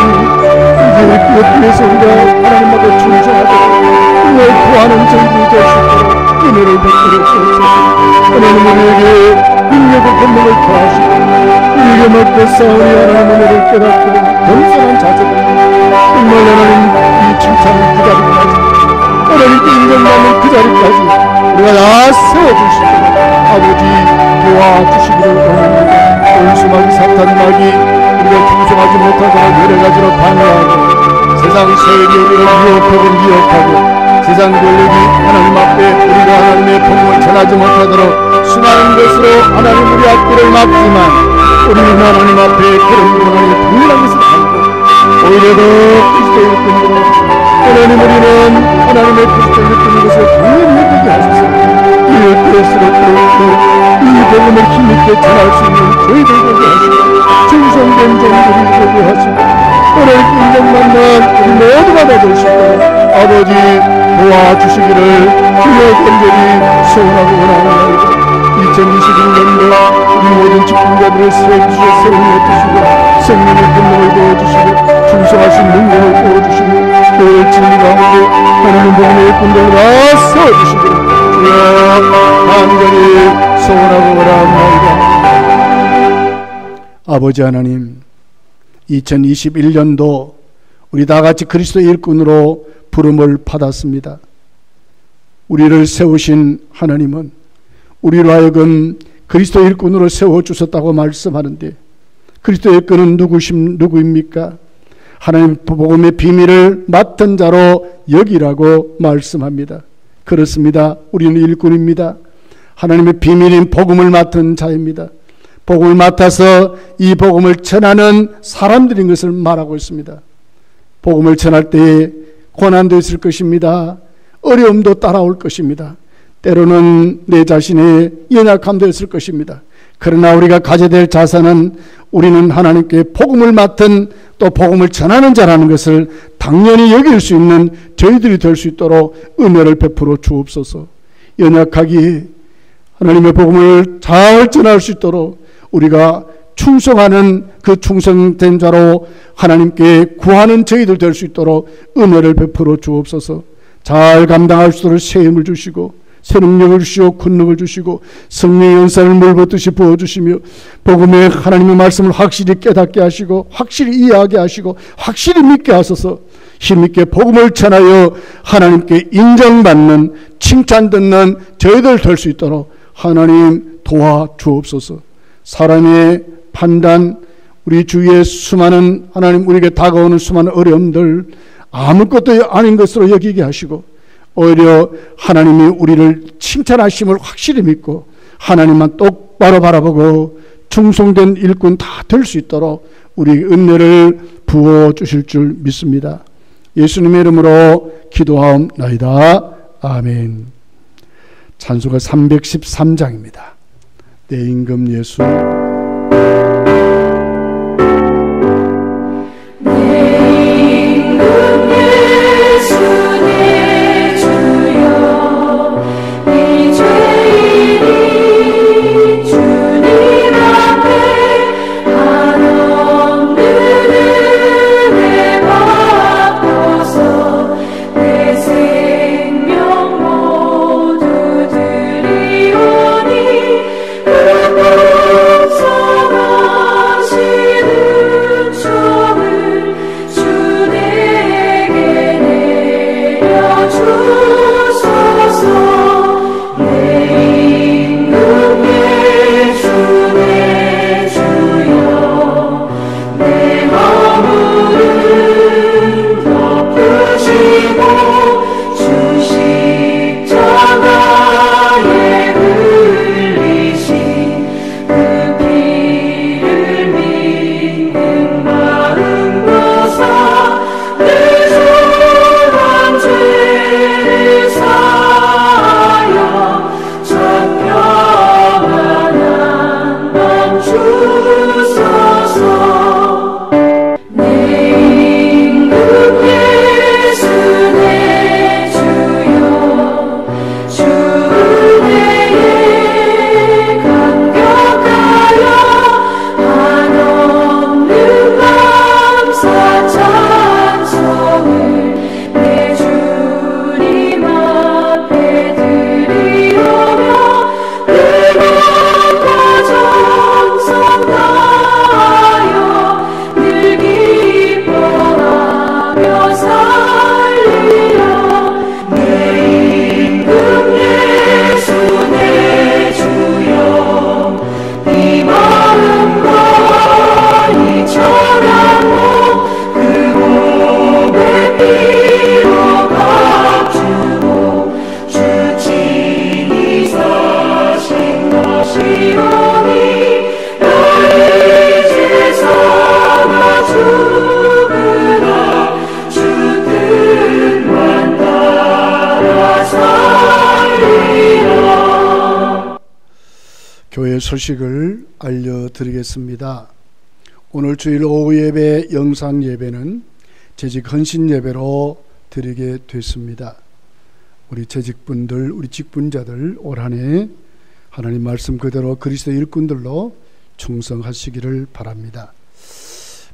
이제 그것에서 우리가 하나님 앞에 충성하도록 그걸 구하는 저희들이 될 수 있도록 은혜를 베풀어 주옵소서. 하나님 우리에게 능력과 권능을 더하시고 우리에게 먹고 싸우니 하나님 은혜를 깨닫고 겸손한 자세로 정말 하나님 이 칭찬을 그 자리까지 하나님께 인정받는 그 자리까지 우리가 다 세워주시고 아버지 도와주시기를 원합니다. 원수마귀 사탄마귀 우리가 충성하지 못하도록 여러 가지로 방해하고 세상 세력이 우리를 미혹하고 세상 권력이 하나님 앞에 우리가 하나님의 복음을 전하지 못하도록 수많은 것으로 하나님 우리 앞길을 막지만 우리는 하나님 앞에 그런 하나님의 동일한 것을 알고 오히려 더 그리스도의 일꾼으로 하나님 우리는 하나님의 그리스도의 일꾼인 것을 당연히 되게 하소서. 이를 그럴수록 이 복음을 힘있게 전할 수 있는 저희들 되게 하시고 충성된 종들이 되게 하시고 오늘 인정받는 우리 모두가 되실 수 있도록 아버지 도와주시기를 주여 간절히 소원하고 원하옵나이다. 2021년도 우리 모든 직분자들을 세워주시고 세움을 주시고 생명의 권능을 보여주시고 충성하신 능력을 보여주시고 교회의 진리 가운데 하나님 복음의 군대를 다 세워주시기를 주여 간절히 소원하고 원하옵나이다. 아버지 하나님, 2021년도 우리 다같이 그리스도의 일꾼으로 부름을 받았습니다. 우리를 세우신 하나님은 우리로 하여금 그리스도의 일꾼으로 세워주셨다고 말씀하는데, 그리스도의 일꾼은 누구입니까? 하나님 복음의 비밀을 맡은 자로 여기라고 말씀합니다. 그렇습니다. 우리는 일꾼입니다. 하나님의 비밀인 복음을 맡은 자입니다. 복음을 맡아서 이 복음을 전하는 사람들인 것을 말하고 있습니다. 복음을 전할 때에 고난도 있을 것입니다. 어려움도 따라올 것입니다. 때로는 내 자신의 연약함도 있을 것입니다. 그러나 우리가 가져야 될 자산은 우리는 하나님께 복음을 맡은 또 복음을 전하는 자라는 것을 당연히 여길 수 있는 저희들이 될 수 있도록 은혜를 베풀어 주옵소서. 연약하기에 하나님의 복음을 잘 전할 수 있도록 우리가 충성하는 그 충성된 자로 하나님께 구하는 저희들 될 수 있도록 은혜를 베풀어 주옵소서. 잘 감당할 수 있도록 새 힘을 주시고 새 능력을 주시고 권능을 주시고 성령의 연사를 물붓듯이 부어주시며 복음의 하나님의 말씀을 확실히 깨닫게 하시고 확실히 이해하게 하시고 확실히 믿게 하소서. 힘있게 복음을 전하여 하나님께 인정받는 칭찬 듣는 저희들 될 수 있도록 하나님 도와주옵소서. 사람의 판단, 우리 주위의 수많은 하나님 우리에게 다가오는 수많은 어려움들 아무것도 아닌 것으로 여기게 하시고 오히려 하나님이 우리를 칭찬하심을 확실히 믿고 하나님만 똑바로 바라보고 충성된 일꾼 다 될 수 있도록 우리 은혜를 부어주실 줄 믿습니다. 예수님의 이름으로 기도하옵나이다. 아멘. 찬송가 313장입니다. 내 임금 예수. 교회 소식을 알려드리겠습니다. 오늘 주일 오후 예배 영상 예배는 재직 헌신 예배로 드리게 됐습니다. 우리 재직분들, 우리 직분자들 올 한 해 하나님 말씀 그대로 그리스도 일꾼들로 충성하시기를 바랍니다.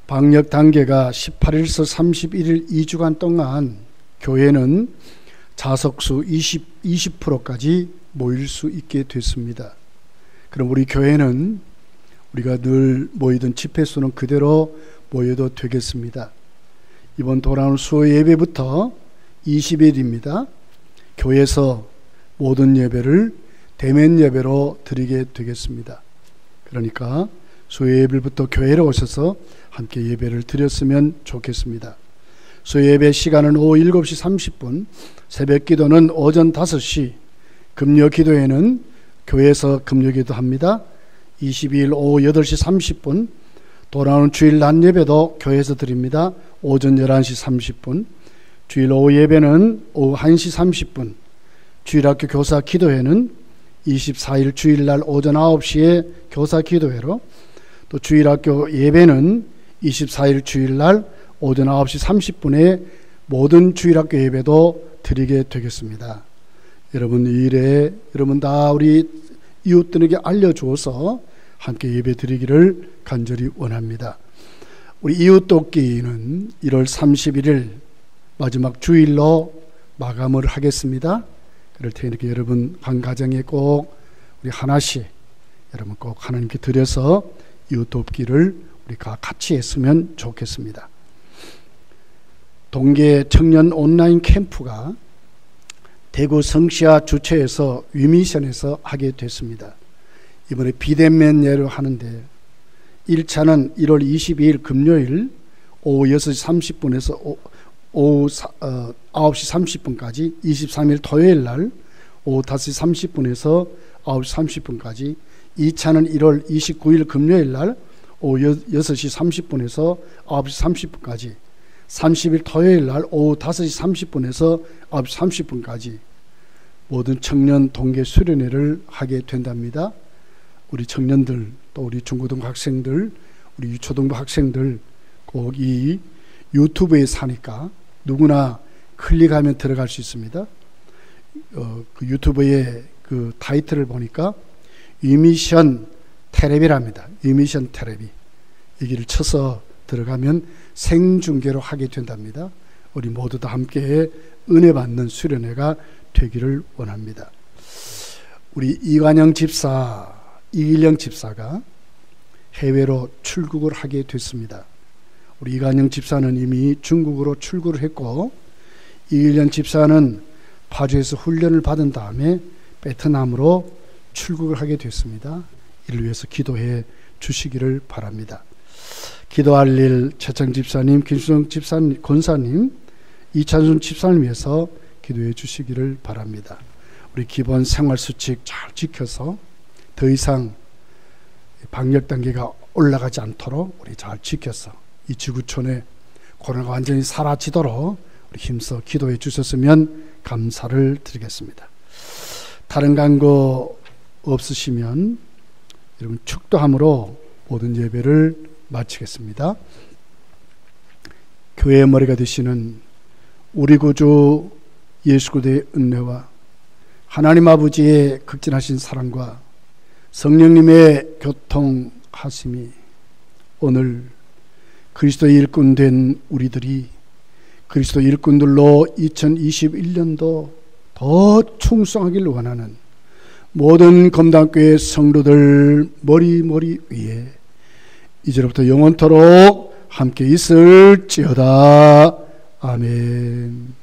방역 단계가 18일서 31일 2주간 동안 교회는 좌석수 20%까지 모일 수 있게 됐습니다. 그럼 우리 교회는 우리가 늘 모이던 집회수는 그대로 모여도 되겠습니다. 이번 돌아오는 수요 예배부터 20일입니다. 교회에서 모든 예배를 대면 예배로 드리게 되겠습니다. 그러니까 수요 예배부터 교회로 오셔서 함께 예배를 드렸으면 좋겠습니다. 수요 예배 시간은 오후 7시 30분, 새벽 기도는 오전 5시, 금요 기도회는 교회에서 금요 기도합니다. 22일 오후 8시 30분, 돌아오는 주일 낮 예배도 교회에서 드립니다. 오전 11시 30분, 주일 오후 예배는 오후 1시 30분, 주일학교 교사 기도회는 24일 주일날 오전 9시에 교사 기도회로, 또 주일학교 예배는 24일 주일날 오전 9시 30분에 모든 주일학교 예배도 드리게 되겠습니다. 여러분 이 일에 여러분 다 우리 이웃들에게 알려주어서 함께 예배 드리기를 간절히 원합니다. 우리 이웃 돕기는 1월 31일 마지막 주일로 마감을 하겠습니다. 그럴 테니까 여러분 한 가정에 꼭 우리 하나씩 여러분 꼭 하나님께 드려서 이웃 돕기를 우리가 같이 했으면 좋겠습니다. 동계 청년 온라인 캠프가 대구 성시아 주최에서 위미션에서 하게 됐습니다. 이번에 비대면 예로 하는데 1차는 1월 22일 금요일 오후 6시 30분에서 오후 9시 30분까지, 23일 토요일 날 오후 5시 30분에서 9시 30분까지, 2차는 1월 29일 금요일 날 오후 6시 30분에서 9시 30분까지, 30일 토요일 날 오후 5시 30분에서 9시 30분까지 모든 청년 동계 수련회를 하게 된답니다. 우리 청년들, 또 우리 중고등부 학생들, 우리 유초등부 학생들 꼭 이 유튜브에 사니까 누구나 클릭하면 들어갈 수 있습니다. 그 유튜브의 그 타이틀을 보니까 위미션 테레비랍니다. 위미션 테레비. 여기를 쳐서 들어가면 생중계로 하게 된답니다. 우리 모두 다 함께 은혜 받는 수련회가 되기를 원합니다. 우리 이관영 집사, 이길영 집사가 해외로 출국을 하게 됐습니다. 우리 이관영 집사는 이미 중국으로 출국을 했고, 이길영 집사는 파주에서 훈련을 받은 다음에 베트남으로 출국을 하게 됐습니다. 이를 위해서 기도해 주시기를 바랍니다. 기도할 일 최창 집사님, 김수정 집사님, 권사님, 이찬순 집사님 위해서 기도해 주시기를 바랍니다. 우리 기본 생활수칙 잘 지켜서 더 이상 방역 단계가 올라가지 않도록 우리 잘 지켜서 이 지구촌에 코로나가 완전히 사라지도록 우리 힘써 기도해 주셨으면 감사를 드리겠습니다. 다른 광고 없으시면 여러분 축도함으로 모든 예배를 마치겠습니다. 교회의 머리가 되시는 우리 구주 예수 그리스도의 은혜와 하나님 아버지의 극진하신 사랑과 성령님의 교통하심이 오늘 그리스도의 일꾼 된 우리들이 그리스도 일꾼들로 2021년도 더 충성하길 원하는 모든 검단교회 성도들 머리 위에 이제로부터 영원토록 함께 있을지어다. 아멘.